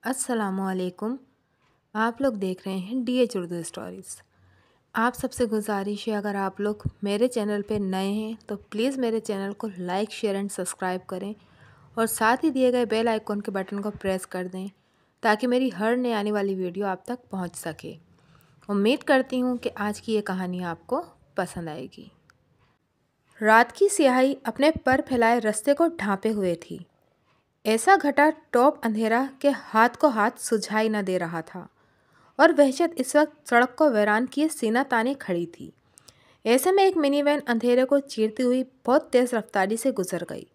अस्सलामुअलैकुम। आप लोग देख रहे हैं DH उर्दू स्टोरीज़। आप सबसे गुजारिश है, अगर आप लोग मेरे चैनल पे नए हैं तो प्लीज़ मेरे चैनल को लाइक शेयर एंड सब्सक्राइब करें और साथ ही दिए गए बेल आइकन के बटन को प्रेस कर दें ताकि मेरी हर नई आने वाली वीडियो आप तक पहुंच सके। उम्मीद करती हूं कि आज की ये कहानी आपको पसंद आएगी। रात की स्याही अपने पर फैलाए रास्ते को ढांपे हुए थी। ऐसा घटा टॉप अंधेरा के हाथ को हाथ सुझाई न दे रहा था और वहशत इस वक्त सड़क को वीरान किए सीना ताने खड़ी थी। ऐसे में एक मिनी वैन अंधेरे को चीरती हुई बहुत तेज़ रफ्तारी से गुजर गई।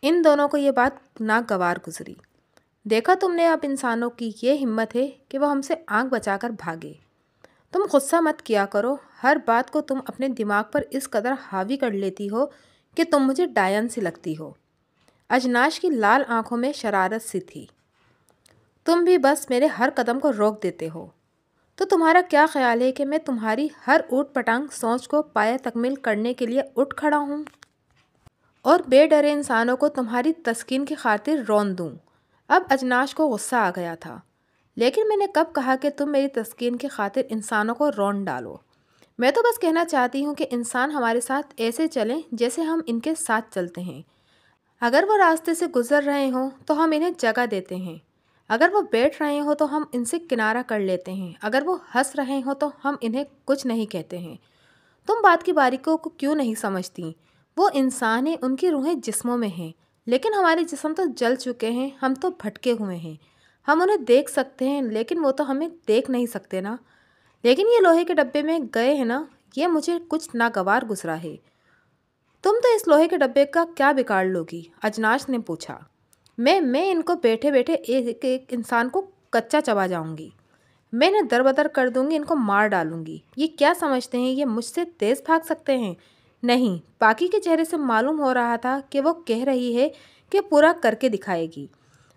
इन दोनों को ये बात नागवार गुजरी। देखा तुमने, अब इंसानों की ये हिम्मत है कि वह हमसे आंख बचाकर भागे। तुम गुस्सा मत किया करो, हर बात को तुम अपने दिमाग पर इस कदर हावी कर लेती हो कि तुम मुझे डायन सी लगती हो। अजनाश की लाल आंखों में शरारत सी थी। तुम भी बस मेरे हर कदम को रोक देते हो। तो तुम्हारा क्या ख्याल है कि मैं तुम्हारी हर ऊट पटांग सोच को पाया तकमील करने के लिए उठ खड़ा हूँ और बेडरे इंसानों को तुम्हारी तस्कीन की खातिर रौन दूँ। अब अजनाश को गुस्सा आ गया था। लेकिन मैंने कब कहा कि तुम मेरी तस्कीन की खातिर इंसानों को रौन डालो? मैं तो बस कहना चाहती हूँ कि इंसान हमारे साथ ऐसे चलें जैसे हम इनके साथ चलते हैं। अगर वो रास्ते से गुजर रहे हों तो हम इन्हें जगह देते हैं। अगर वो बैठ रहे हो तो हम इनसे किनारा कर लेते हैं। अगर वो हंस रहे हो तो हम इन्हें कुछ नहीं कहते हैं। तुम बात की बारीकियों को क्यों नहीं समझती? वो इंसान हैं, उनकी रूहें जिस्मों में हैं, लेकिन हमारे जिस्म तो जल चुके हैं। हम तो भटके हुए हैं। हम उन्हें देख सकते हैं लेकिन वो तो हमें देख नहीं सकते ना। लेकिन ये लोहे के डब्बे में गए हैं ना, ये मुझे कुछ नागवार गुजरा है। तुम तो इस लोहे के डब्बे का क्या बिगाड़ लोगी? अजनाश ने पूछा। मैं इनको बैठे बैठे एक एक इंसान को कच्चा चबा जाऊंगी। मैं इन्हें दरबदर कर दूंगी, इनको मार डालूंगी। ये क्या समझते हैं ये मुझसे तेज़ भाग सकते हैं? नहीं। बाकी के चेहरे से मालूम हो रहा था कि वो कह रही है कि पूरा करके दिखाएगी।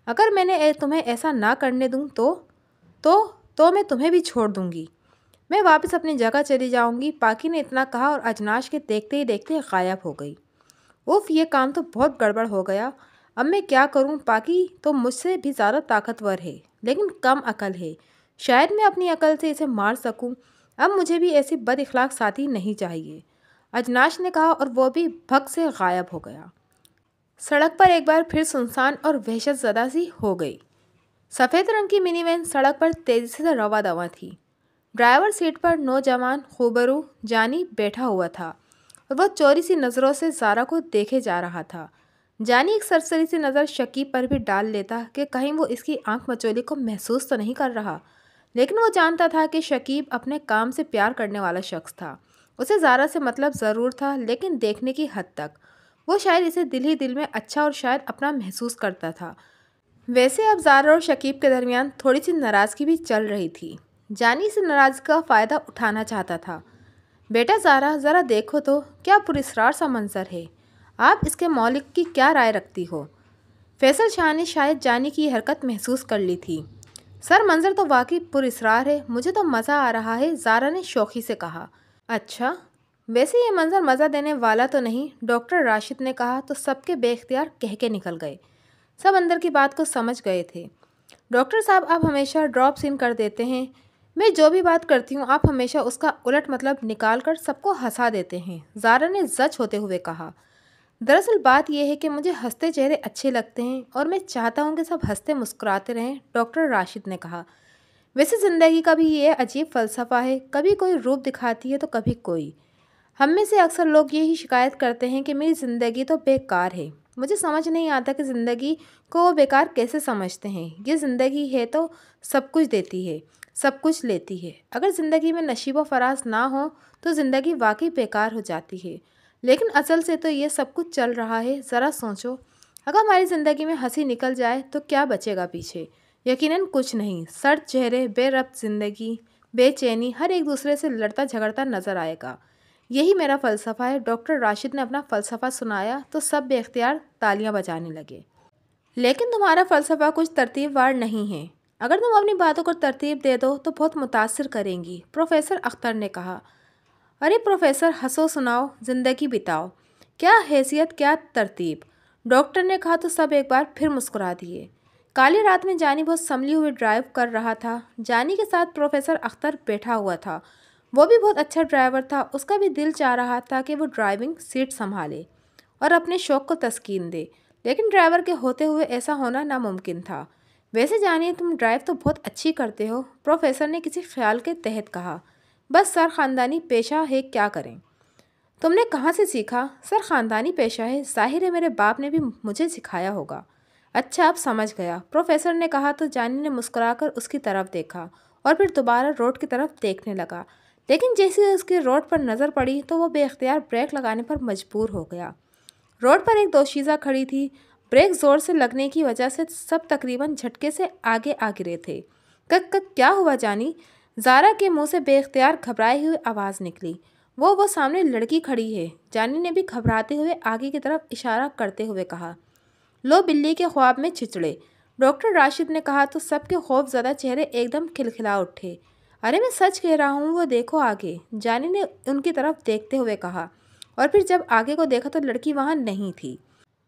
अगर मैंने तुम्हें ऐसा ना करने दूं तो मैं तुम्हें भी छोड़ दूंगी। मैं वापस अपनी जगह चली जाऊंगी। पाकी ने इतना कहा और अजनाश के देखते ही देखते गायब हो गई। उफ, ये काम तो बहुत गड़बड़ हो गया। अब मैं क्या करूं? पाकी तो मुझसे भी ज़्यादा ताकतवर है लेकिन कम अकल है। शायद मैं अपनी अकल से इसे मार सकूं। अब मुझे भी ऐसी बद इखलाक साथी नहीं चाहिए, अजनाश ने कहा और वो भी भग से गायब हो गया। सड़क पर एक बार फिर सुनसान और वहशत ज़दा सी हो गई। सफ़ेद रंग की मिनी वैन सड़क पर तेज़ी से रवा दवा थी। ड्राइवर सीट पर नौजवान खूबरू जानी बैठा हुआ था और वह चोरी सी नज़रों से ज़ारा को देखे जा रहा था। जानी एक सरसरी सी नज़र शकीब पर भी डाल लेता कि कहीं वो इसकी आंख मचोली को महसूस तो नहीं कर रहा। लेकिन वो जानता था कि शकीब अपने काम से प्यार करने वाला शख्स था। उसे ज़ारा से मतलब ज़रूर था, लेकिन देखने की हद तक। वो शायद इसे दिल ही दिल में अच्छा और शायद अपना महसूस करता था। वैसे अब ज़ारा और शकीब के दरमियान थोड़ी सी नाराज़गी भी चल रही थी। जानी इस नाराज़गी का फ़ायदा उठाना चाहता था। बेटा ज़ारा, ज़रा देखो तो, क्या पुरस्रार सा मंजर है। आप इसके मौलिक की क्या राय रखती हो? फैसल शाह ने शायद जानी की हरकत महसूस कर ली थी। सर, मंजर तो वाकई पुरस्रार है। मुझे तो मज़ा आ रहा है, ज़ारा ने शौक़ी से कहा। अच्छा, वैसे ये मंजर मज़ा देने वाला तो नहीं, डॉक्टर राशिद ने कहा तो सबके बेख्तियार कह के निकल गए। सब अंदर की बात को समझ गए थे। डॉक्टर साहब, आप हमेशा ड्रॉप सीन कर देते हैं। मैं जो भी बात करती हूँ आप हमेशा उसका उलट मतलब निकाल कर सबको हंसा देते हैं, ज़ारा ने जज होते हुए कहा। दरअसल बात यह है कि मुझे हंसते चेहरे अच्छे लगते हैं और मैं चाहता हूँ कि सब हंसते मुस्कुराते रहें, डॉक्टर राशिद ने कहा। वैसे ज़िंदगी का भी ये अजीब फ़लसफ़ा है, कभी कोई रूप दिखाती है तो कभी कोई। हम में से अक्सर लोग यही शिकायत करते हैं कि मेरी ज़िंदगी तो बेकार है। मुझे समझ नहीं आता कि ज़िंदगी को वो बेकार कैसे समझते हैं। ये ज़िंदगी है तो सब कुछ देती है, सब कुछ लेती है। अगर ज़िंदगी में नशीब व फराज ना हो तो ज़िंदगी वाकई बेकार हो जाती है। लेकिन असल से तो ये सब कुछ चल रहा है। ज़रा सोचो, अगर हमारी ज़िंदगी में हंसी निकल जाए तो क्या बचेगा पीछे? यकीनन कुछ नहीं। सर्द चेहरे, बेरब्त ज़िंदगी, बेचैनी, हर एक दूसरे से लड़ता झगड़ता नज़र आएगा। यही मेरा फ़लसफ़ा है। डॉक्टर राशिद ने अपना फ़लसफ़ा सुनाया तो सब बेख्तियार तालियां बजाने लगे। लेकिन तुम्हारा फ़लसफ़ा कुछ तरतीबवार नहीं है। अगर तुम अपनी बातों को तरतीब दे दो तो बहुत मुतासिर करेंगी, प्रोफेसर अख्तर ने कहा। अरे प्रोफेसर, हंसो, सुनाओ, ज़िंदगी बिताओ। क्या हैसियत, क्या तरतीब? डॉक्टर ने कहा तो सब एक बार फिर मुस्कुरा दिए। کالی رات میں جانی بہت سنبھلی ہوئی ڈرائیو کر رہا تھا۔ جانی کے ساتھ پروفیسر اختر بیٹھا ہوا تھا۔ وہ بھی بہت اچھا ڈرائیور تھا۔ اس کا بھی دل چاہ رہا تھا کہ وہ ڈرائیونگ سیٹ سنبھالے اور اپنے شوق کو تسکین دے، لیکن ڈرائیور کے ہوتے ہوئے ایسا ہونا ناممکن تھا۔ ویسے جانی تم ڈرائیو تو بہت اچھی کرتے ہو، پروفیسر نے کسی خیال کے تحت کہا۔ بس سر، خاندانی پیشہ ہے، کیا کریں؟ تم نے کہاں سے سیکھا؟ سر، خاندانی پیشہ ہے، ظاہر ہے میرے باپ نے بھی مجھے سکھایا ہوگا۔ اچھا، اب سمجھ گیا، پروفیسر نے کہا تو جانی نے مسکرا کر اس کی طرف دیکھا اور پھر دوبارہ روڈ کی طرف دیکھنے لگا، لیکن جیسے اس کی روڈ پر نظر پڑی تو وہ بے اختیار بریک لگانے پر مجبور ہو گیا۔ روڈ پر ایک دوشیزہ کھڑی تھی۔ بریک زور سے لگنے کی وجہ سے سب تقریباً جھٹکے سے آگے آ گرے تھے۔ کک کک، کیا ہوا جانی؟ زارا کے منہ سے بے اختیار گھبرائی ہوئی آواز نکلی۔ وہ سامنے لڑکی کھڑی ہے۔ جانی نے بھی گھبراتے ہوئے آگے کی طرف اشارہ کرتے ہوئے کہا۔ لو، بلی کے خواب میں چچڑے، ڈاکٹر راشد نے کہا تو سب کے خوف زدہ چہرے ایک دم کھلکھلا اٹھے۔ ارے میں سچ کہہ رہا ہوں، وہ دیکھو آگے، جانی نے ان کی طرف دیکھتے ہوئے کہا، اور پھر جب آگے کو دیکھا تو لڑکی وہاں نہیں تھی۔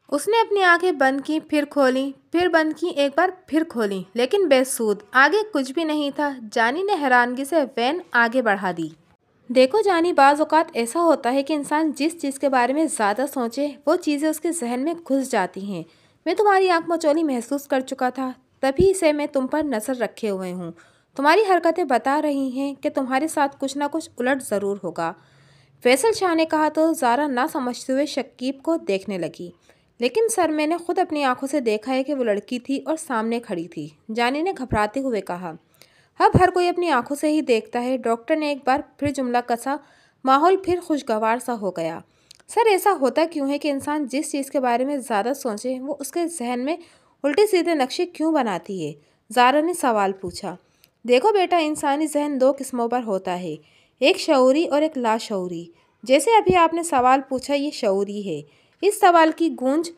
اس نے اپنی آنکھیں بند کی، پھر کھولیں، پھر بند کی، ایک بار پھر کھولیں، لیکن بے سود، آگے کچھ بھی نہیں تھا۔ جانی نے حیرانگی سے وین آگے بڑھا دی۔ دیکھو جانی، بعض اوقات ایسا ہوتا ہے کہ انسان جس چیز کے بارے میں زیادہ سوچے وہ چیزیں اس کے ذہن میں گھس جاتی ہیں۔ میں تمہاری آنکھ مچولی محسوس کر چکا تھا، تبھی سے میں تم پر نظر رکھے ہوئے ہوں۔ تمہاری حرکتیں بتا رہی ہیں کہ تمہارے ساتھ کچھ نہ کچھ الٹ ضرور ہوگا، فیصل شاہ نے کہا تو زارا نہ سمجھتے ہوئے شکیب کو دیکھنے لگی۔ لیکن سر، میں نے خود اپنی آنکھوں سے دیکھا ہے کہ وہ لڑکی تھی اور سامنے کھڑی تھی، جانی نے گھبراتے ہوئے کہا۔ اب ہر کوئی اپنی آنکھوں سے ہی دیکھتا ہے، ڈاکٹر نے ایک بار پھر جملہ کسا۔ ماحول پھر خوشگوار سا ہو گیا۔ سر، ایسا ہوتا کیوں ہے کہ انسان جس چیز کے بارے میں زیادہ سوچے وہ اس کے ذہن میں الٹے سیدھے نقشے کیوں بناتی ہے؟ زارا نے سوال پوچھا۔ دیکھو بیٹا، انسانی ذہن دو قسموں پر ہوتا ہے، ایک شعوری اور ایک لاشعوری۔ جیسے ابھی آپ نے سوال پوچھا، یہ شعوری ہے۔ اس سوال کی گونج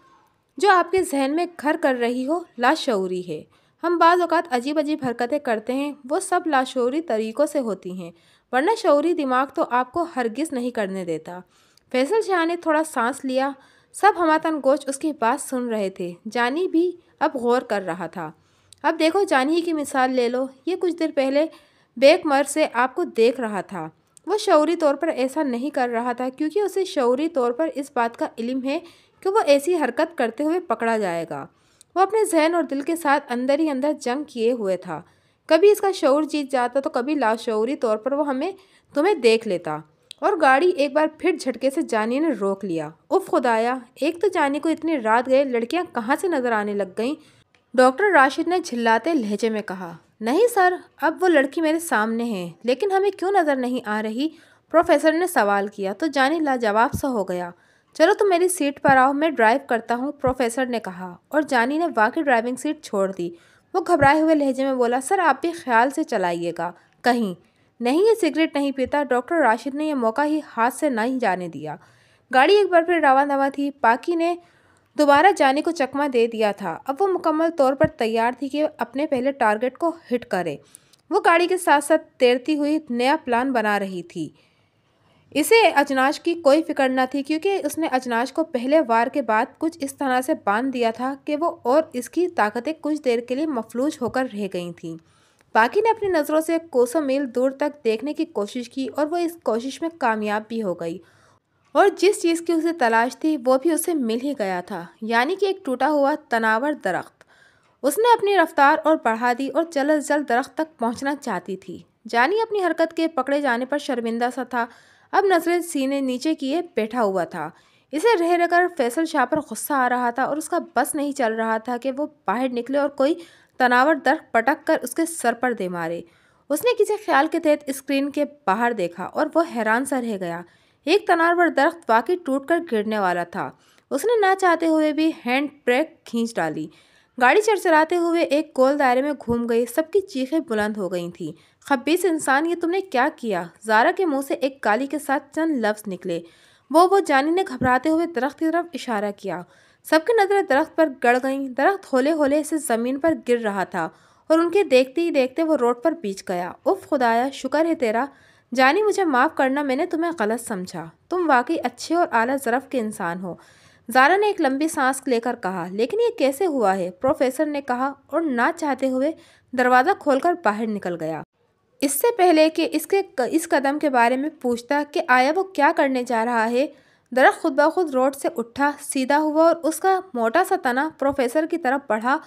جو آپ کے ذہن میں گھر کر رہی ہو، لاشعوری ہے۔ ہم بعض اوقات عجیب عجیب حرکتیں کرتے ہیں، وہ سب لاشعوری طریقوں سے ہوتی ہیں، ورنہ شعوری دماغ تو آپ کو ہرگز نہیں کرنے دیتا۔ فیصل شاہ نے تھوڑا سانس لیا۔ سب ہماتن گوش اس کی بات سن رہے تھے۔ جانی بھی اب غور کر رہا تھا۔ اب دیکھو، جانی کی مثال لے لو، یہ کچھ دیر پہلے بیک مر سے آپ کو دیکھ رہا تھا۔ وہ شعوری طور پر ایسا نہیں کر رہا تھا کیونکہ اسے شعوری طور پر اس بات کا علم ہے کہ وہ ایسی حرکت کرتے ہوئے پکڑا جائے گا۔ وہ اپنے ذہن اور دل کے ساتھ اندر ہی اندر جنگ کیے ہوئے تھا، کبھی اس کا شعور جیت جاتا تو کبھی لاشعوری طور پر وہ تمہیں دیکھ لیتا۔ اور گاڑی ایک بار پھر جھٹکے سے جانی نے روک لیا۔ اف خدایا، ایک تو جانی کو اتنی رات گئے لڑکیاں کہاں سے نظر آنے لگ گئیں؟ ڈاکٹر راشد نے جھلاتے لہجے میں کہا۔ نہیں سر، اب وہ لڑکی میرے سامنے ہے، لیکن ہمیں کیوں نظر نہیں آ رہی؟ پروفیسر نے سوال کیا تو جانی لاجواب سا ہو گیا۔ چلو تم میری سیٹ پر آؤ، میں ڈرائیو کرتا ہوں، پروفیسر نے کہا، اور جانی نے واقعی ڈرائیونگ سیٹ چھوڑ دی۔ وہ گھبرائے ہوئے لہجے میں بولا، سر آپ بھی خیال سے چلائیے گا کہیں۔ نہیں، یہ سگریٹ نہیں پیتا، ڈاکٹر راشد نے یہ موقع ہی ہاتھ سے نہیں جانے دیا۔ گاڑی ایک بار پھر رواں دواں تھی۔ پاکی نے دوبارہ جانی کو چکمہ دے دیا تھا۔ اب وہ مکمل طور پر تیار تھی کہ اپنے پہلے ٹارگٹ کو ہٹ کرے۔ وہ گاڑی کے ساتھ ساتھ تیرتی ہوئی نیا پلان بنا رہی تھی۔ اسے اجناش کی کوئی فکر نہ تھی کیونکہ اس نے اجناش کو پہلے وار کے بعد کچھ اس طرح سے باندھ دیا تھا کہ وہ اور اس کی طاقتیں کچھ دیر کے لیے مفلوج ہو کر رہ گئی تھیں۔ پاکی نے اپنی نظروں سے کوسوں میل دور تک دیکھنے کی کوشش کی اور وہ اس کوشش میں کامیاب بھی ہو گئی، اور جس چیز کی اسے تلاش تھی وہ بھی اسے مل ہی گیا تھا، یعنی کہ ایک ٹوٹا ہوا تناور درخت۔ اس نے اپنی رفتار اور بڑھا دی اور جلد از جلد درخت تک پہنچنا چاہتی تھی۔ جانی اپنی حرکت کے پکڑے جانے پر شرمندہ سا تھا، اب نظریں سینے نیچے کیے بیٹھا ہوا تھا۔ اسے رہ رہ کر فیصل شاہ پر غصہ آ رہا تھا اور اس کا بس نہیں چل رہا تھا کہ وہ باہر نکلے اور کوئی تناور درخت پٹک کر اس کے سر پر دے مارے۔ اس نے کسی خیال کے تحت اسکرین کے باہر دیکھا اور وہ حیران سا رہ گیا۔ ایک تناور درخت واقعی ٹوٹ کر گرنے والا تھا۔ اس نے نہ چاہتے ہوئے بھی ہینڈ بریک کھینچ ڈالی۔ گاڑی چرچراتے ہوئے ایک گول دائرے میں گھوم گئی۔ سب کی چیخیں بلند ہو گئی تھیں۔ خبیث انسان، یہ تم نے کیا کیا؟ زارا کے منہ سے ایک گالی کے ساتھ چند لفظ نکلے۔ وہ جانی نے گھبراتے ہوئے درخت کی طرف اشارہ کیا۔ سب کی نظریں درخت پر گڑ گئیں۔ درخت ہولے ہولے سے زمین پر گر رہا تھا اور ان کے دیکھتے ہی دیکھتے وہ روڈ پر بیچ گیا۔ اف خدایا، شکر ہے تیرا۔ جانی، مجھے معاف کرنا، میں نے تمہیں غلط سمجھا۔ تم واقعی اچھے اور اعلیٰ ظرف کے انسان ہو۔ زارا نے ایک لمبی سانس لے کر کہا، لیکن یہ کیسے ہوا ہے؟ پروفیسر نے کہا اور نہ چاہتے ہوئے دروازہ کھول کر باہر نکل گیا۔ اس سے پہلے کہ اس قدم کے بارے میں پوچھتا کہ آیا وہ کیا کرنے جا رہا ہے، درخت خود بخود روڈ سے اٹھا، سیدھا ہوا اور اس کا موٹا سا تنا پروفیسر کی طرف بڑھا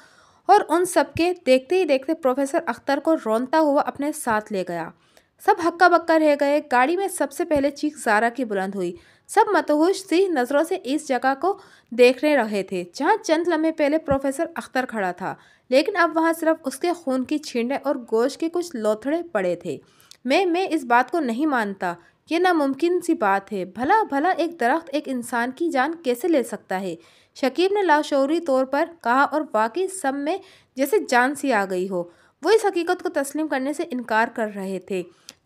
اور ان سب کے دیکھتے ہی دیکھتے پروفیسر اختر کو رونتا ہوا اپنے ساتھ لے گیا۔ سب ہکا بکا رہ گئے۔ گاڑی میں سب سے پہلے چیخ زارا کی بلند ہوئی۔ سب مدہوش سی نظروں سے اس جگہ کو دیکھنے رہے تھے جہاں چند لمحے پہلے پروفیسر اختر کھڑا تھا، لیکن اب وہاں صرف اس کے خون کی چھینٹیں اور گوشت کے کچھ لوتھڑے پڑے تھے۔ میں اس بات کو نہیں مانتا، یہ ناممکن سی بات ہے۔ بھلا ایک درخت ایک انسان کی جان کیسے لے سکتا ہے؟ شکیب نے لاشعوری طور پر کہا، اور واقعی سب میں جیسے جان سی آ گئی ہو۔ وہ اس حقیقت کو تسلیم کرنے سے انکار کر رہے تھے۔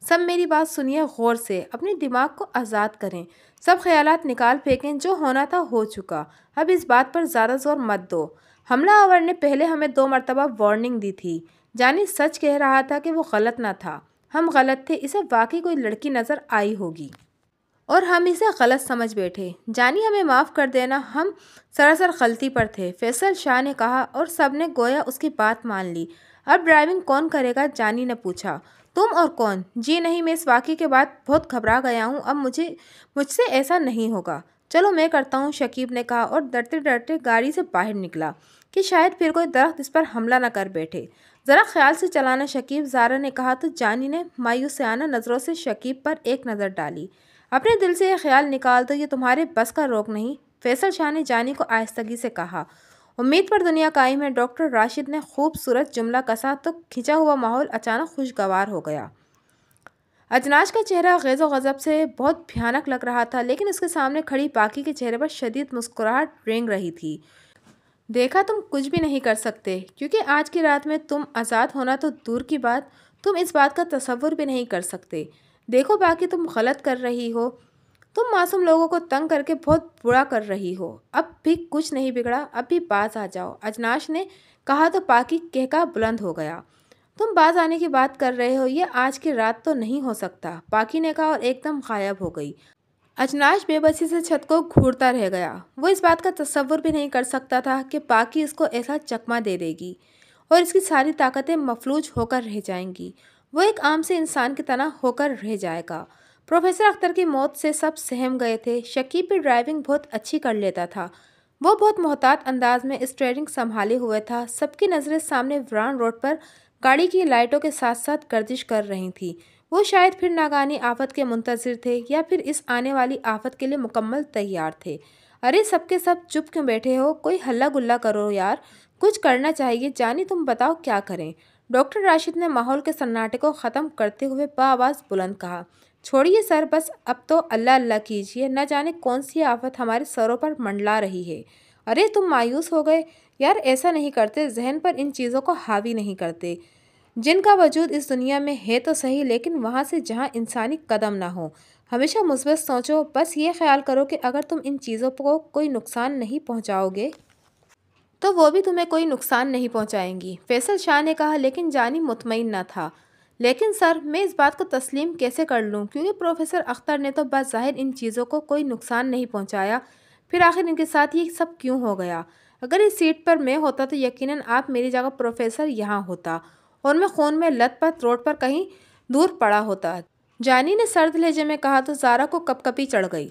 سب میری بات سنیے غور سے، اپنے دماغ کو آزاد کریں، سب خیالات نکال پھینکیں، جو ہونا تھا ہو چکا، اب اس بات پر زیادہ زور مت دو۔ حملہ آور نے پہلے ہمیں 2 مرتبہ وارننگ دی تھی۔ جانی سچ کہہ رہا تھا کہ وہ غلط نہ تھا، ہم غلط تھے، اسے واقعی کوئی لڑکی نظر آئی ہوگی اور ہم اسے غلط سمجھ بیٹھے۔ جانی ہمیں معاف کر دینا، ہم سراسر غلطی پر تھے، فیصل شاہ نے کہا، اور سب نے گویا اس کی بات مان لی۔ اب ڈرائیونگ کون کرے گا؟ جانی نے پوچھا۔ تم اور کون؟ جی نہیں، میں اس واقعے کے بعد بہت گھبرا گیا ہوں، اب مجھ سے ایسا نہیں ہوگا۔ چلو میں کرتا ہوں، شکیب نے کہا اور ڈرتے ڈرتے گاڑی سے باہر نکلا کہ شاید پھر کوئی درخت اس پر حملہ نہ کر بیٹھے۔ ذرا خیال سے چلانا شکیب، زارا نے کہا تو جانی نے مایوسانہ نظروں سے شکیب پر ایک نظر ڈالی۔ اپنے دل سے یہ خیال نکال دو، یہ تمہارے بس کا روگ نہیں، فیصل شاہ نے جانی کو آہستگی سے کہا۔ امید پر دنیا قائم ہے، ڈاکٹر راشد نے خوبصورت جملہ کسا تو کھنچا ہوا ماحول اچانک خوشگوار ہو گیا۔ اجناش کا چہرہ غیظ و غضب سے بہت بھیانک لگ رہا تھا، لیکن اس کے سامنے کھڑی باقی کے چہرے پر شدید مسکراہٹ رینگ رہی تھی۔ دیکھا، تم کچھ بھی نہیں کر سکتے، کیونکہ آج کی رات میں تم آزاد ہونا تو دور کی بات، تم اس بات کا تصور بھی نہیں کر سکتے۔ دیکھو باقی، تم غلط کر رہی ہو، تم معصوم لوگوں کو تنگ کر کے بہت برا کر رہی ہو۔ اب بھی کچھ نہیں بگڑا، اب بھی باز آ جاؤ، اجناش نے کہا تو باقی کہکا بلند ہو گیا۔ تم باز آنے کی بات کر رہے ہو، یہ آج کی رات تو نہیں ہو سکتا، باقی نے کہا اور ایک دم غائب ہو گئی۔ اجناش بے بسی سے چھت کو گھورتا رہ گیا۔ وہ اس بات کا تصور بھی نہیں کر سکتا تھا کہ باقی اس کو ایسا چکمہ دے دے گی اور اس کی ساری طاقتیں مفلوج ہو کر رہ جائیں گی، وہ ایک عام سے انسان کی طرح ہو کر رہ جائے گا۔ پروفیسر اختر کی موت سے سب سہم گئے تھے۔ شکیب بھی ڈرائیونگ بہت اچھی کر لیتا تھا، وہ بہت محتاط انداز میں اسٹیئرنگ سنبھالے ہوئے تھا۔ سب کی نظریں سامنے ویران روڈ پر گاڑی کی لائٹوں کے ساتھ ساتھ گردش کر رہی تھیں۔ وہ شاید پھر ناگہانی آفت کے منتظر تھے یا پھر اس آنے والی آفت کے لیے مکمل تیار تھے۔ ارے سب کے سب چپ کیوں بیٹھے ہو؟ کوئی ہلہ گلہ کرو یار، کچھ کرنا چاہیے۔ جانی تم بتاؤ کیا کریں؟ ڈاکٹر راشد نے ماحول کے سناٹے کو ختم کرتے ہوئے بآواز بلند کہا۔ چھوڑیے سر، بس اب تو اللہ اللہ کیجیے، نہ جانے کون سی آفت ہمارے سروں پر منڈلا رہی ہے۔ ارے تم مایوس ہو گئے؟ یار ایسا نہیں کرتے، ذہن پر ان چیزوں کو حاوی نہیں کرتے جن کا وجود اس دنیا میں ہے تو صحیح، لیکن وہاں سے جہاں انسانی قدم نہ ہو۔ ہمیشہ مثبت سوچو، بس یہ خیال کرو کہ اگر تم ان چیزوں کو کوئی نقصان نہیں پہنچاؤ گے تو وہ بھی تمہیں کوئی نقصان نہیں پہنچائیں گی، فیصل شاہ نے کہا، لیکن جانی مطمئن نہ تھا۔ لیکن سر، میں اس بات کو تسلیم کیسے کر لوں؟ کیونکہ پروفیسر اختر نے تو بظاہر ان چیزوں کو کوئی نقصان نہیں پہنچایا، پھر آخر ان کے ساتھ یہ سب کیوں ہو گیا؟ اگر اس سیٹ پر میں ہوتا تو یقیناً آپ میری جگہ پروفیسر یہاں ہوتا اور میں خون میں لت پت روڈ پر کہیں دور پڑا ہوتا، جانی نے سرد لہجے میں کہا تو زارا کو کپکپی چڑھ گئی۔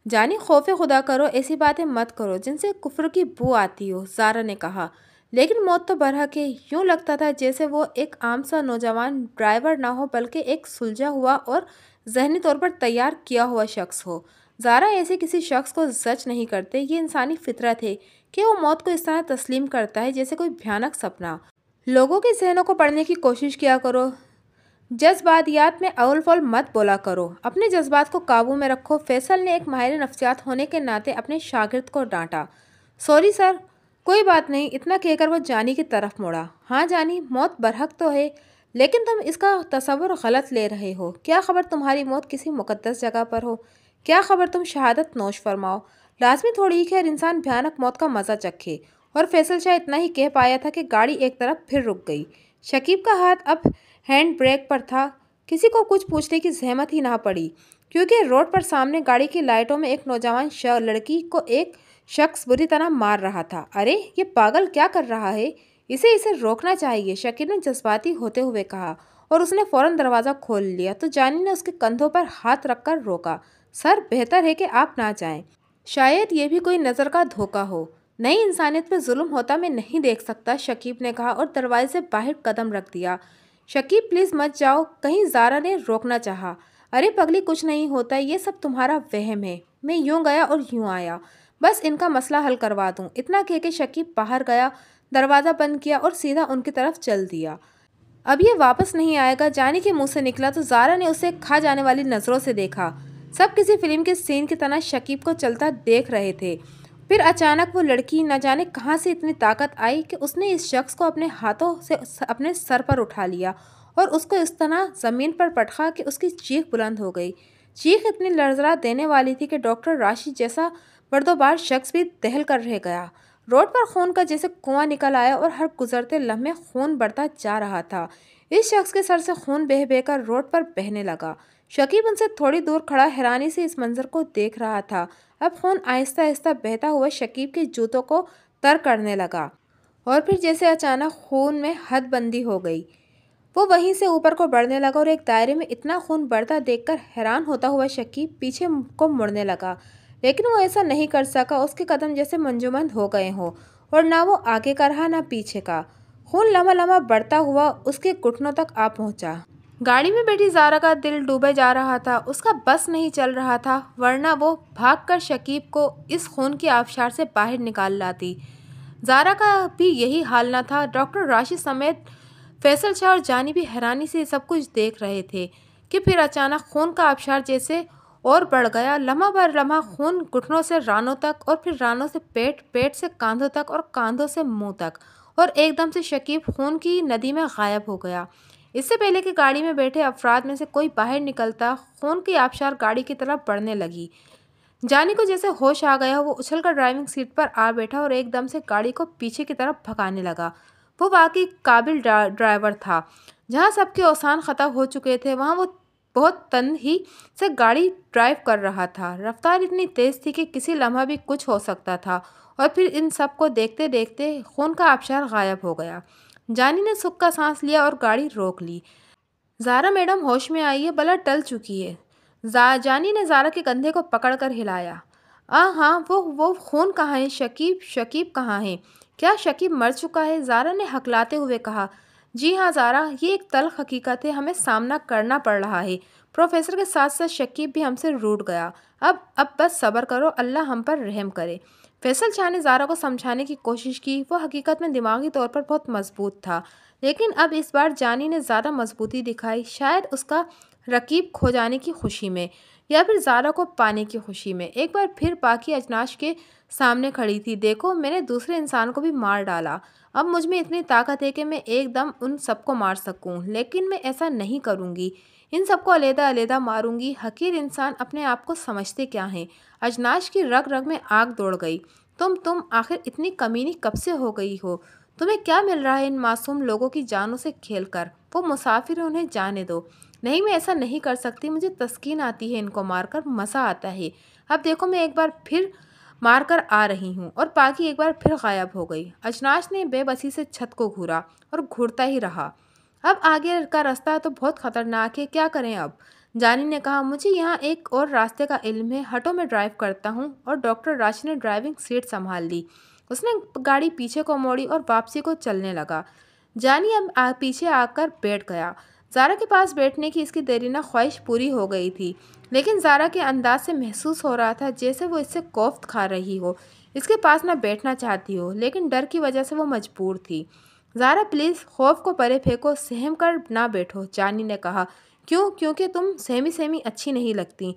جانی خوف خدا کرو، ایسی باتیں مت کرو جن سے کفر کی بو آتی ہو، زارا نے کہا۔ لیکن موت تو برحق ہے، یوں لگتا تھا جیسے وہ ایک عام سا نوجوان ڈرائیور نہ ہو بلکہ ایک سلجھا ہوا اور ذہنی طور پر تیار کیا ہوا شخص ہو۔ زارا ایسے کسی شخص کو جج نہیں کرتے، یہ انسانی فطرت ہے کہ وہ موت کو اس طرح تسلیم کرتا ہے جیسے کوئی بھیانک سپنا۔ لوگوں کے ذہنوں کو پڑھنے کی کوشش کیا کرو، جذباتیات میں اول فول مت بولا کرو، اپنے جذبات کو قابو میں رکھو، فیصل نے ایک ماہر نفسیات ہونے کے ناطے اپنے شاگرد کو ڈانٹا۔ سوری سر، کوئی بات نہیں، اتنا کہہ کر وہ جانی کی طرف مڑا۔ ہاں جانی، موت برحق تو ہے، لیکن تم اس کا تصور غلط لے رہے ہو۔ کیا خبر تمہاری موت کسی مقدس جگہ پر ہو، کیا خبر تم شہادت نوش فرماؤ، لازمی تھوڑی کہ ہر انسان بھیانک موت کا مزہ چکھے۔ اور فیصل شاہ اتنا ہی کہہ پایا تھا کہ گاڑی ایک طرف پھر رک گئی۔ شکیب کا ہاتھ اب ہینڈ بریک پر تھا، کسی کو کچھ پوچھنے کی زحمت ہی نہ پڑی، کیونکہ روڈ پر سامنے گاڑی کی لائٹوں میں ایک نوجوان لڑکی کو ایک शख्स बुरी तरह मार रहा था। अरे ये पागल क्या कर रहा है, इसे रोकना चाहिए, शकीब ने जज्बाती होते हुए कहा और उसने फौरन दरवाज़ा खोल लिया तो जानी ने उसके कंधों पर हाथ रखकर रोका। सर, बेहतर है कि आप ना जाएं, शायद ये भी कोई नज़र का धोखा हो। नई इंसानियत पे जुल्म होता मैं नहीं देख सकता, शकीब ने कहा और दरवाजे से बाहर कदम रख दिया। शकीब प्लीज़ मत जाओ, कहीं ज़ारा ने रोकना चाहा। अरे पगली, कुछ नहीं होता, ये सब तुम्हारा वहम है। मैं यूं गया और यूं आया, बस इनका मसला हल करवा दूं। इतना कह के शकीब बाहर गया, दरवाज़ा बंद किया और सीधा उनकी तरफ चल दिया। अब ये वापस नहीं आएगा, जानी के मुंह से निकला तो ज़ारा ने उसे खा जाने वाली नज़रों से देखा। सब किसी फिल्म के सीन की तरह शकीब को चलता देख रहे थे। फिर अचानक वो लड़की न जाने कहाँ से इतनी ताकत आई कि उसने इस शख्स को अपने हाथों से अपने सर पर उठा लिया और उसको इस तरह ज़मीन पर पटका कि उसकी चीख बुलंद हो गई। चीख इतनी लर्ज़रा देने वाली थी कि डॉक्टर राशिद जैसा बर्दोबार शख्स भी दहल कर रह गया। रोड पर खून का जैसे कुआं निकल आया और हर गुजरते लम्हे खून बढ़ता जा रहा था। इस शख्स के सर से खून बह बहकर रोड पर बहने लगा। शकीब उनसे थोड़ी दूर खड़ा हैरानी से इस मंजर को देख रहा था। अब खून आहिस्ता आहिस्ता बहता हुआ शकीब के जूतों को तर करने लगा और फिर जैसे अचानक खून में हदबंदी हो गई। वो वहीं से ऊपर को बढ़ने लगा और एक दायरे में इतना खून बढ़ता देखकर हैरान होता हुआ शकीब पीछे को मुड़ने लगा, लेकिन वो ऐसा नहीं कर सका। उसके कदम जैसे मंजूमंद हो गए हों और ना वो आगे का रहा ना पीछे का। खून लम्हा लम्हा बढ़ता हुआ उसके घुटनों तक आ पहुंचा। गाड़ी में बैठी ज़ारा का दिल डूबे जा रहा था, उसका बस नहीं चल रहा था, वरना वो भागकर शकीब को इस खून की आबशार से बाहर निकाल लाती। ज़ारा का भी यही हाल न था। डॉक्टर राशिद समेत फैसल शाह और जानी भी हैरानी से सब कुछ देख रहे थे कि फिर अचानक खून का आबशार जैसे और बढ़ गया। लम्हा बर लम्हा खून घुटनों से रानों तक और फिर रानों से पेट, पेट से कांधों तक और कांधों से मुंह तक, और एकदम से शकीब खून की नदी में गायब हो गया। इससे पहले कि गाड़ी में बैठे अफराद में से कोई बाहर निकलता, खून की आबशार गाड़ी की तरफ बढ़ने लगी। जानी को जैसे होश आ गया, वो उछलकर ड्राइविंग सीट पर आ बैठा और एकदम से गाड़ी को पीछे की तरफ भगाने लगा। वो वाकई काबिल ड्राइवर था। जहाँ सबके औसान ख़त्म हो चुके थे, वहाँ वो बहुत तन्ही से गाड़ी ड्राइव कर रहा था। रफ्तार इतनी तेज़ थी कि किसी लम्हा भी कुछ हो सकता था। और फिर इन सब को देखते देखते खून का आबशार गायब हो गया। जानी ने सुख का सांस लिया और गाड़ी रोक ली। ज़ारा मैडम होश में आई है, बला टल चुकी है। जानी ने ज़ारा के कंधे को पकड़कर हिलाया। हाँ, वो खून कहाँ है? शकीब, शकीब कहाँ है? क्या शकीब मर चुका है? ज़ारा ने हकलाते हुए कहा। जी हाँ ज़ारा, ये एक तल्ख हकीकत है, हमें सामना करना पड़ रहा है। प्रोफेसर के साथ साथ शकीब भी हमसे रूठ गया। अब बस सब्र करो, अल्लाह हम पर रहम करे। फैसल शाह ने ज़ारा को समझाने की कोशिश की। वो हकीकत में दिमागी तौर पर बहुत मजबूत था, लेकिन अब इस बार जानी ने ज़्यादा मजबूती दिखाई, शायद उसका रकीब खो जाने की खुशी में या फिर ज़ारा को पाने की खुशी में। एक बार फिर बाकी अजनाश के सामने खड़ी थी। देखो, मैंने दूसरे इंसान को भी मार डाला। अब मुझ में इतनी ताकत है कि मैं एकदम उन सबको मार सकूं, लेकिन मैं ऐसा नहीं करूंगी। इन सबको अलहदा अलहदा मारूंगी। हकीर इंसान अपने आप को समझते क्या हैं? अजनाश की रग रग में आग दौड़ गई। तुम आखिर इतनी कमीनी कब से हो गई हो? तुम्हें क्या मिल रहा है इन मासूम लोगों की जानों से खेलकर? वो मुसाफिर, उन्हें जाने दो। नहीं, मैं ऐसा नहीं कर सकती, मुझे तस्कीन आती है, इनको मारकर मज़ा आता है। अब देखो, मैं एक बार फिर मारकर आ रही हूँ। और पाकी एक बार फिर गायब हो गई। अजनाश ने बेबसी से छत को घूरा और घूरता ही रहा। अब आगे का रास्ता तो बहुत ख़तरनाक है, क्या करें अब? जानी ने कहा। मुझे यहाँ एक और रास्ते का इल्म है, हटो मैं ड्राइव करता हूँ। और डॉक्टर राशिद ने ड्राइविंग सीट संभाल ली। उसने गाड़ी पीछे को मोड़ी और वापसी को चलने लगा। जानी अब पीछे आकर बैठ गया। ज़ारा के पास बैठने की इसकी देरीना ख्वाहिश पूरी हो गई थी, लेकिन ज़ारा के अंदाज से महसूस हो रहा था जैसे वो इससे कोफ्त खा रही हो, इसके पास ना बैठना चाहती हो, लेकिन डर की वजह से वो मजबूर थी। ज़ारा प्लीज़, खौफ को परे फेंको, सहम कर ना बैठो, जानी ने कहा। क्यों? क्योंकि तुम सहमी सहमी अच्छी नहीं लगती।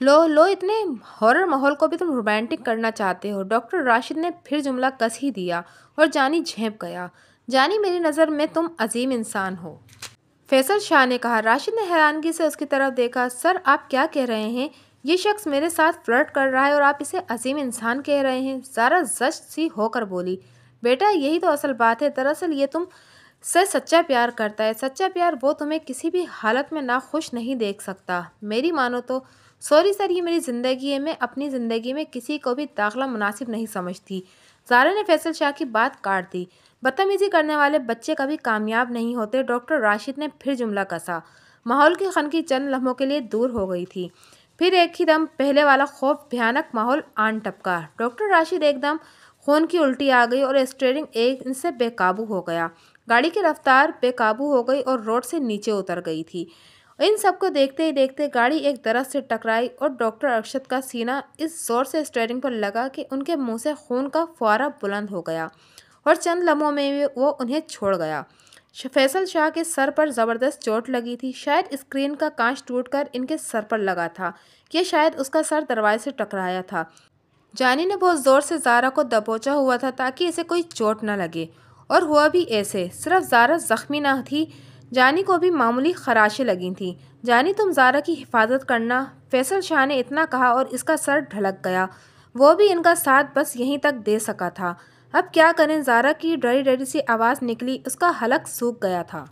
लो, इतने हॉरर माहौल को भी तुम रोमांटिक करना चाहते हो। डॉक्टर राशिद ने फिर जुमला कस ही दिया और जानी झेंप गया। जानी, मेरी नज़र में तुम अजीम इंसान हो, फैसल शाह ने कहा। राशिद ने हैरानगी से उसकी तरफ देखा। सर, आप क्या कह रहे हैं? ये शख्स मेरे साथ फ्लर्ट कर रहा है और आप इसे अजीम इंसान कह रहे हैं? ज़ारा जश्न सी होकर बोली। बेटा, यही तो असल बात है। दरअसल ये तुम से सच्चा प्यार करता है। सच्चा प्यार वो तुम्हें किसी भी हालत में ना खुश नहीं देख सकता। मेरी मानो तो सॉरी सर, ये मेरी ज़िंदगी है, मैं अपनी ज़िंदगी में किसी को भी दाखिला मुनासिब नहीं समझती। ज़ारा ने फैसल शाह की बात काट दी। बदतमीज़ी करने वाले बच्चे कभी कामयाब नहीं होते, डॉक्टर राशिद ने फिर जुमला कसा। माहौल की खनकी चंद लम्हों के लिए दूर हो गई थी। फिर एक ही दम पहले वाला खौफ भयानक माहौल आन टपका। डॉक्टर राशिद एकदम खून की उल्टी आ गई और स्टीयरिंग एक इनसे बेकाबू हो गया। गाड़ी की रफ्तार बेकाबू हो गई और रोड से नीचे उतर गई थी। इन सबको देखते ही देखते गाड़ी एक दरख्त से टकराई और डॉक्टर अरशद का सीना इस जोर से स्टीयरिंग पर लगा कि उनके मुंह से खून का फुआरा बुलंद हो गया और चंद लम्हों में वो उन्हें छोड़ गया। फैसल शाह के सर पर ज़बरदस्त चोट लगी थी। शायद स्क्रीन का कांच टूटकर इनके सर पर लगा था, कि शायद उसका सर दरवाजे से टकराया था। जानी ने बहुत ज़ोर से ज़ारा को दबोचा हुआ था ताकि इसे कोई चोट न लगे, और हुआ भी ऐसे। सिर्फ ज़ारा ज़ख्मी न थी, जानी को भी मामूली खराशें लगी थीं। जानी, तुम ज़ारा की हिफाजत करना, फैसल शाह ने इतना कहा और इसका सर ढलक गया। वो भी इनका साथ बस यहीं तक दे सका था। अब क्या करें? ज़ारा की डरी डरी सी आवाज़ निकली, उसका हलक सूख गया था।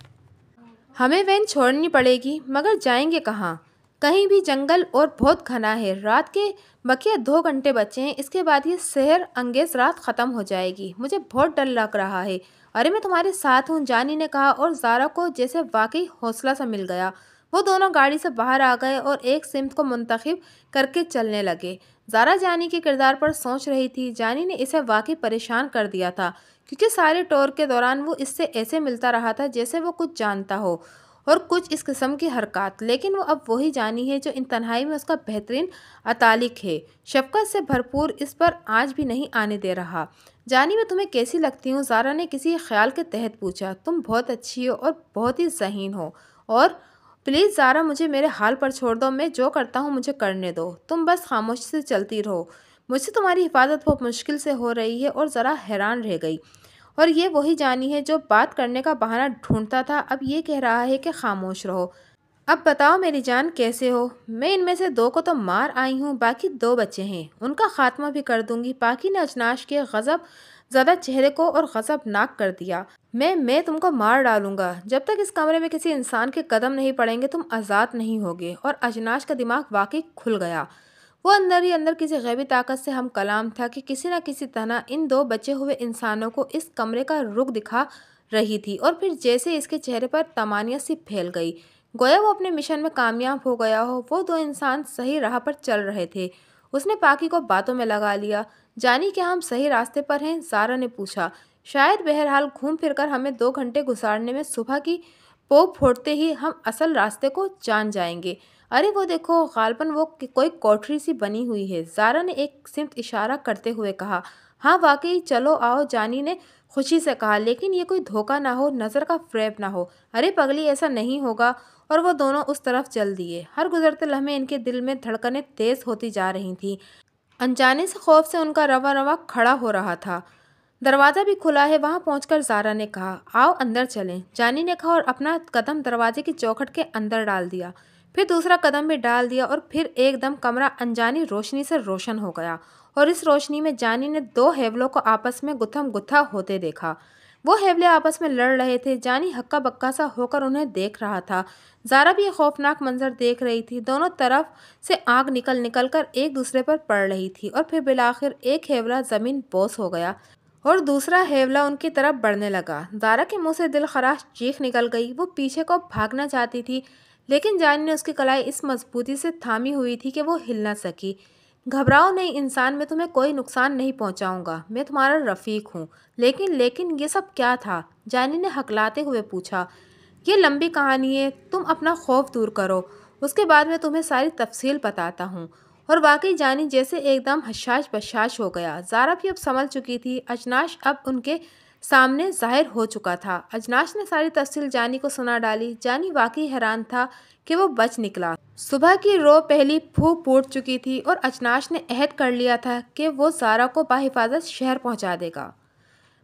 हमें वैन छोड़नी पड़ेगी, मगर जाएंगे कहाँ? कहीं भी जंगल और बहुत घना है। रात के बकिया 2 घंटे बचे हैं, इसके बाद ये सहर अंगेज रात ख़त्म हो जाएगी। मुझे बहुत डर लग रहा है। अरे मैं तुम्हारे साथ हूँ, जानी ने कहा, और ज़ारा को जैसे वाकई हौसला सा मिल गया। वो दोनों गाड़ी से बाहर आ गए और एक सिमत को मुंतखब करके चलने लगे। ज़ारा जानी के किरदार पर सोच रही थी। जानी ने इसे वाकई परेशान कर दिया था, क्योंकि सारे टूर के दौरान वो इससे ऐसे मिलता रहा था जैसे वो कुछ जानता हो और कुछ इस किस्म की हरकत। लेकिन वो अब वही जानी है जो इन तन्हाई में उसका बेहतरीन अतालिक है। शफकत से भरपूर इस पर आज भी नहीं आने दे रहा। जानी, मैं तुम्हें कैसी लगती हूँ? ज़ारा ने किसी ख्याल के तहत पूछा। तुम बहुत अच्छी हो और बहुत ही ज़हीन हो। और प्लीज़ ज़ारा, मुझे मेरे हाल पर छोड़ दो। मैं जो करता हूँ मुझे करने दो। तुम बस खामोशी से चलती रहो। मुझसे तुम्हारी हिफाजत बहुत मुश्किल से हो रही है। और ज़रा हैरान रह गई। और ये वही जानी है जो बात करने का बहाना ढूंढता था, अब ये कह रहा है कि खामोश रहो। अब बताओ मेरी जान, कैसे हो? मैं इनमें से 2 को तो मार आई हूँ, बाकी 2 बच्चे हैं, उनका खात्मा भी कर दूंगी। पाकी ने अजनाश के गज़ब ज़्यादा चेहरे को और गज़बनाक कर दिया। मैं तुमको मार डालूंगा। जब तक इस कमरे में किसी इंसान के कदम नहीं पड़ेंगे तुम आज़ाद नहीं होगे। और अजनाश का दिमाग वाकई खुल गया। वो अंदर ही अंदर किसी गैबी ताकत से हम कलाम था कि किसी न किसी तरह इन 2 बचे हुए इंसानों को इस कमरे का रुख दिखा रही थी। और फिर जैसे इसके चेहरे पर तमानियत सी फैल गई, गोया वो अपने मिशन में कामयाब हो गया हो। वो 2 इंसान सही राह पर चल रहे थे। उसने पाकी को बातों में लगा लिया। जानी, क्या हम सही रास्ते पर हैं? ज़ारा ने पूछा। शायद, बहरहाल घूम फिर कर हमें 2 घंटे गुजारने में सुबह की पोप फोड़ते ही हम असल रास्ते को जान जाएंगे। अरे वो देखो, गालबन वो कोई कोठरी सी बनी हुई है। ज़ारा ने एक सिमत इशारा करते हुए कहा। हाँ वाकई, चलो आओ, जानी ने खुशी से कहा, लेकिन ये कोई धोखा ना हो, नज़र का फ्रेब ना हो। अरे पगली, ऐसा नहीं होगा। और वो दोनों उस तरफ चल दिए। हर गुजरते लम्हे इनके दिल में धड़कनें तेज़ होती जा रही थीं। अनजाने से खौफ से उनका रवा रवा खड़ा हो रहा था। दरवाज़ा भी खुला है, वहां पहुंचकर ज़ारा ने कहा, आओ अंदर चलें। जानी ने कहा और अपना कदम दरवाजे की चौखट के अंदर डाल दिया। फिर दूसरा कदम भी डाल दिया और फिर एकदम कमरा अनजानी रोशनी से रोशन हो गया। और इस रोशनी में जानी ने 2 हेवलों को आपस में गुत्थम गुत्था होते देखा। वो हेवले आपस में लड़ रहे थे। जानी हक्का बक्का सा होकर उन्हें देख रहा था। ज़ारा भी ये खौफनाक मंजर देख रही थी। दोनों तरफ से आग निकल निकल कर एक दूसरे पर पड़ रही थी। और फिर बिलाखिर एक हेवला ज़मीन बोस हो गया और दूसरा हेवला उनकी तरफ बढ़ने लगा। ज़ारा के मुंह से दिल खराश चीख निकल गई। वो पीछे को भागना चाहती थी, लेकिन जानी ने उसकी कलाई इस मजबूती से थामी हुई थी कि वो हिल न सकी। घबराओ नहीं इंसान, मैं तुम्हें कोई नुकसान नहीं पहुंचाऊंगा। मैं तुम्हारा रफ़ीक हूँ। लेकिन ये सब क्या था? जानी ने हकलाते हुए पूछा। ये लंबी कहानी है, तुम अपना खौफ दूर करो, उसके बाद मैं तुम्हें सारी तफसील बताता हूँ। और वाकई जानी जैसे एकदम हशाश बशाश हो गया। ज़ारा भी अब संभल चुकी थी। अजनाश अब उनके सामने जाहिर हो चुका था। अजनाश ने सारी तफसील जानी को सुना डाली। जानी वाकई हैरान था कि वो बच निकला। सुबह की रो पहली फूंक फूट चुकी थी और अजनाश ने अहद कर लिया था कि वो ज़ारा को बाहिफाजत शहर पहुंचा देगा।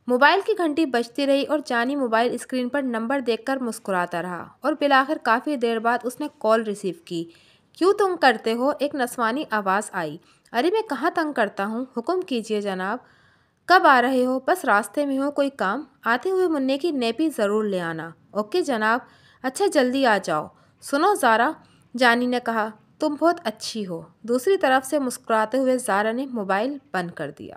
मोबाइल की घंटी बजती रही और जानी मोबाइल स्क्रीन पर नंबर देखकर मुस्कुराता रहा। और बिलाखिर काफ़ी देर बाद उसने कॉल रिसीव की। क्यों तंग करते हो? एक नस्वानी आवाज़ आई। अरे मैं कहाँ तंग करता हूँ, हुक्म कीजिए जनाब। कब आ रहे हो? बस रास्ते में हो, कोई काम? आते हुए मुन्ने की नेपी ज़रूर ले आना। ओके जनाब। अच्छा जल्दी आ जाओ। सुनो ज़ारा, जानी ने कहा, تم بہت اچھی ہو۔ دوسری طرف سے مسکراتے ہوئے زارا نے موبائل بند کر دیا۔